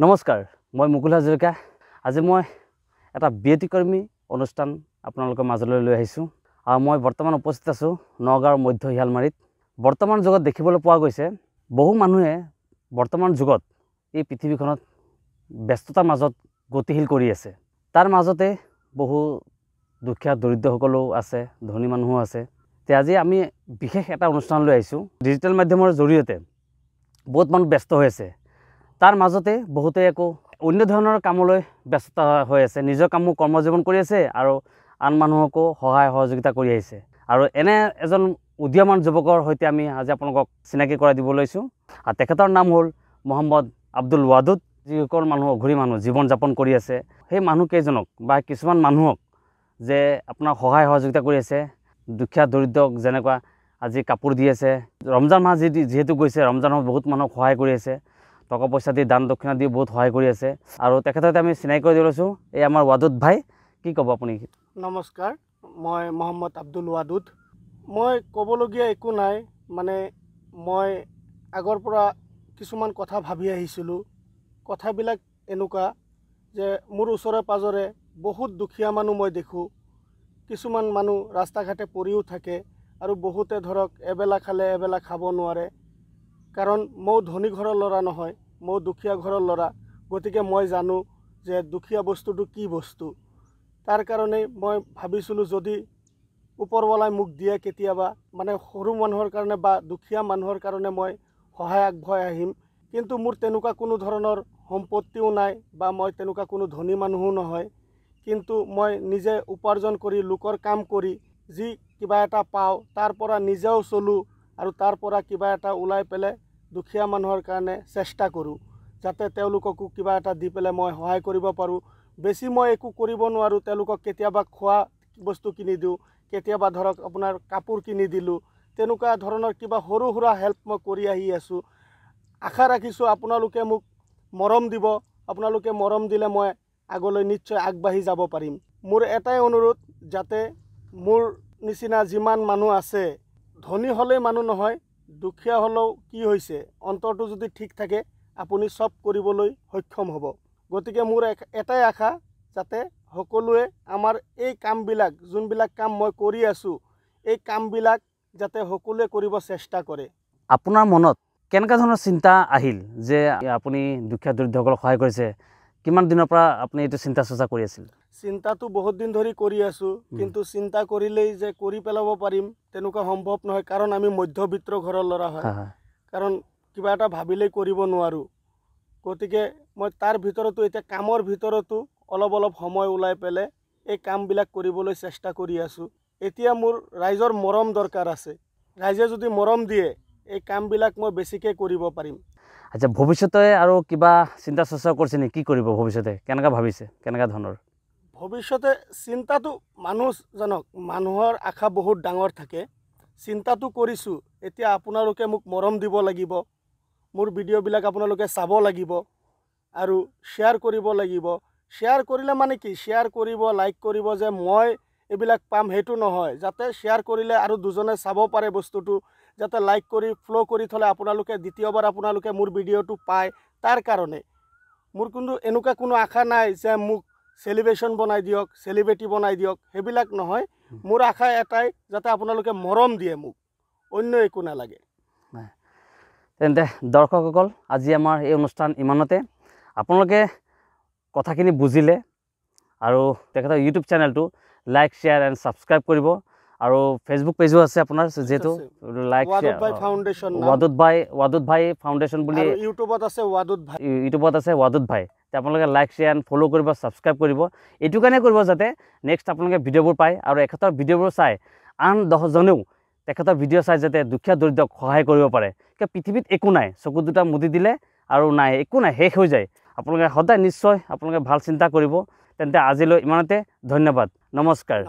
নমস্কাৰ, মই মুকুল হাজৰিকা। আজি মই এটা ব্যতিক্ৰমী অনুষ্ঠান আপোনালোকৰ মাজলৈ লৈ আহিছোঁ আৰু মই বৰ্তমান উপস্থিত আছোঁ নগাঁৱৰ মধ্য শিয়ালমাৰীত। বৰ্তমান যুগত দেখিবলৈ পোৱা গৈছে বহু মানুহে বৰ্তমান যুগত এই পৃথিৱীখনত ব্যস্ততাৰ মাজত গতিশীল কৰি আছে। তাৰ মাজতে বহু দুখীয়া দৰিদ্ৰসকলো আছে, ধনী মানুহো আছে। তে আজি আমি বিশেষ এটা অনুষ্ঠান লৈ আহিছোঁ। ডিজিটেল মাধ্যমৰ জৰিয়তে বহুত মানুহ ব্যস্ত হৈ আছে। তাৰ মাজতে বহুতে একো অন্য ধৰণৰ কামলৈ ব্যস্ত হৈ আছে, নিজৰ কামো কৰ্মজীৱন কৰি আছে আৰু আন মানুহকো সহায় সহযোগিতা কৰি আহিছে। আৰু এনে এজন উদীয়মান যুৱকৰ সৈতে আমি আজি আপোনালোকক চিনাকি কৰাই দিব লৈছোঁ। আৰু তেখেতৰ নাম হ'ল মহম্মদ আব্দুল ৱাদুদ। যিসকল মানুহ অঘৰী মানুহ জীৱন যাপন কৰি আছে, সেই মানুহকেইজনক বা কিছুমান মানুহক যে আপোনাৰ সহায় সহযোগিতা কৰি আছে, দুখীয়া দৰিদ্ৰক যেনেকুৱা আজি কাপোৰ দি আছে। ৰমজান মাহ যিহেতু গৈছে, ৰমজান মাহত বহুত মানুহক সহায় কৰি আছে, টকা পইচা দি দান দক্ষিণা দি বহুত সহায় কৰি আছে। আৰু তেখেতক আমি চিনাকি কৰি দিব লৈছোঁ। এই আমাৰ ৱাদুদ ভাই, কি ক'ব আপুনি? নমস্কাৰ, মই মহম্মদ আব্দুল ৱাদুদ। মই ক'বলগীয়া একো নাই, মানে মই আগৰ পৰা কিছুমান কথা ভাবি আহিছিলোঁ। কথাবিলাক এনেকুৱা যে মোৰ ওচৰে পাঁজৰে বহুত দুখীয়া মানুহ মই দেখোঁ। কিছুমান মানুহ ৰাস্তা ঘাটে পৰিও থাকে আৰু বহুতে ধৰক এবেলা খালে এবেলা খাব নোৱাৰে। কাৰণ মই ধনী ঘৰৰ ল'ৰা নহয়, মই দুখীয়া ঘৰৰ ল'ৰা। গতিকে মই জানো যে দুখীয়া বস্তুটো কি বস্তু। তাৰ কাৰণে মই ভাবিছিলোঁ যদি ওপৰৱালাই মোক দিয়ে কেতিয়াবা, মানে সৰু মানুহৰ কাৰণে বা দুখীয়া মানুহৰ কাৰণে মই সহায় আগবঢ়াই আহিম। কিন্তু মোৰ তেনেকুৱা কোনো ধৰণৰ সম্পত্তিও নাই বা মই তেনেকুৱা কোনো ধনী মানুহো নহয়। কিন্তু মই নিজে উপাৰ্জন কৰি, লোকৰ কাম কৰি যি কিবা এটা পাওঁ তাৰ পৰা নিজেও চলোঁ আৰু তাৰ পৰা কিবা এটা ওলাই পেলাই দুখীয়া মানুহৰ কাৰণে চেষ্টা কৰোঁ, যাতে তেওঁলোককো কিবা এটা দি পেলাই মই সহায় কৰিব পাৰোঁ। বেছি মই একো কৰিব নোৱাৰোঁ। তেওঁলোকক কেতিয়াবা খোৱা বস্তু কিনি দিওঁ, কেতিয়াবা ধৰক আপোনাৰ কাপোৰ কিনি দিলোঁ। তেনেকুৱা ধৰণৰ কিবা সৰু সুৰা হেল্প মই কৰি আহি আছোঁ। আশা ৰাখিছোঁ আপোনালোকে মোক মৰম দিব। আপোনালোকে মৰম দিলে মই আগলৈ নিশ্চয় আগবাঢ়ি যাব পাৰিম। মোৰ এটাই অনুৰোধ, যাতে মোৰ নিচিনা যিমান মানুহ আছে, ধনী হ'লেই মানুহ নহয়, দুখীয়া হ'লেও কি হৈছে, অন্তৰটো যদি ঠিক থাকে আপুনি চব কৰিবলৈ সক্ষম হ'ব। গতিকে মোৰ এটাই আশা, যাতে সকলোৱে আমাৰ এই কামবিলাক, যোনবিলাক কাম মই কৰি আছোঁ, এই কামবিলাক যাতে সকলোৱে কৰিব চেষ্টা কৰে। আপোনাৰ মনত কেনেকুৱা ধৰণৰ চিন্তা আহিল যে আপুনি দুখীয়া দৰিদ্ৰসকলক সহায় কৰিছে? কিমান দিনৰ পৰা আপুনি এইটো চিন্তা চৰ্চা কৰি আছিল? চিন্তাটো বহুত দিন ধৰি কৰি আছোঁ, কিন্তু চিন্তা কৰিলেই যে কৰি পেলাব পাৰিম তেনেকুৱা সম্ভৱ নহয়। কাৰণ আমি মধ্যবিত্ত ঘৰৰ ল'ৰা হয়। কাৰণ কিবা এটা ভাবিলেই কৰিব নোৱাৰোঁ। গতিকে মই তাৰ ভিতৰতো এতিয়া কামৰ ভিতৰতো অলপ অলপ সময় ওলাই পেলাই এই কামবিলাক কৰিবলৈ চেষ্টা কৰি আছোঁ। এতিয়া মোৰ ৰাইজৰ মৰম দৰকাৰ আছে। ৰাইজে যদি মৰম দিয়ে এই কামবিলাক মই বেছিকৈ কৰিব পাৰিম। আচ্ছা, ভৱিষ্যতে আৰু কিবা চিন্তা চৰ্চা কৰিছে নেকি? কি কৰিব ভৱিষ্যতে? কেনেকৈ ভাবিছে? কেনেকুৱা ধৰণৰ? ভৱিষ্যতে চিন্তাটো মানুহ জানক, মানুহৰ আশা বহুত ডাঙৰ থাকে। চিন্তাটো কৰিছোঁ। এতিয়া আপোনালোকে মোক মৰম দিব লাগিব, মোৰ ভিডিঅ'বিলাক আপোনালোকে চাব লাগিব আৰু শ্বেয়াৰ কৰিব লাগিব। শ্বেয়াৰ কৰিলে মানে কি, শ্বেয়াৰ কৰিব, লাইক কৰিব যে মই এইবিলাক পাম সেইটো নহয়। যাতে শ্বেয়াৰ কৰিলে আৰু দুজনে চাব পাৰে বস্তুটো, যাতে লাইক কৰি ফ'ল' কৰি থ'লে আপোনালোকে দ্বিতীয়বাৰ আপোনালোকে মোৰ ভিডিঅ'টো পায়। তাৰ কাৰণে মোৰ কিন্তু এনেকুৱা কোনো আশা নাই যে মোক চেলিব্ৰেশ্যন বনাই দিয়ক, চেলিব্ৰিটি বনাই দিয়ক, সেইবিলাক নহয়। মোৰ আশা এটাই, যাতে আপোনালোকে মৰম দিয়ে মোক, অন্য একো নালাগে। তেন্তে দৰ্শকসকল, আজি আমাৰ এই অনুষ্ঠান ইমানতে। আপোনালোকে কথাখিনি বুজিলে আৰু তেখেতৰ ইউটিউব চেনেলটো লাইক, শ্বেয়াৰ এণ্ড ছাবস্ক্ৰাইব কৰিব। আৰু ফেচবুক পেজো আছে আপোনাৰ, যিহেতু লাইক ৱাদুদ ভাই ফাউণ্ডেশ্যন, ৱাদুদ ভাই ফাউণ্ডেশ্যন বুলি ইউটিউবত আছে ৱাদুদ ভাই, ৱাদুদ ভাই। আপোনালোকে লাইক, শ্বেয়াৰ এণ্ড ফ'ল' কৰিব, ছাবস্ক্ৰাইব কৰিব। এইটো কাৰণে কৰিব যাতে নেক্সট আপোনালোকে ভিডিঅ'বোৰ পায় আৰু এখেতৰ ভিডিঅ'বোৰ চাই আন 10জনেও তেখেতৰ ভিডিঅ' চাই যাতে দুখীয়া দৰিদ্ৰক সহায় কৰিব পাৰে। কিয় পৃথিৱীত একো নাই, চকু দুটা মুদি দিলে আৰু নাই, একো নাই, শেষ হৈ যায়। আপোনালোকে সদায় নিশ্চয় আপোনালোকে ভাল চিন্তা কৰিব। তেন্তে আজিলৈ ইমানতে, ধন্যবাদ, নমস্কাৰ।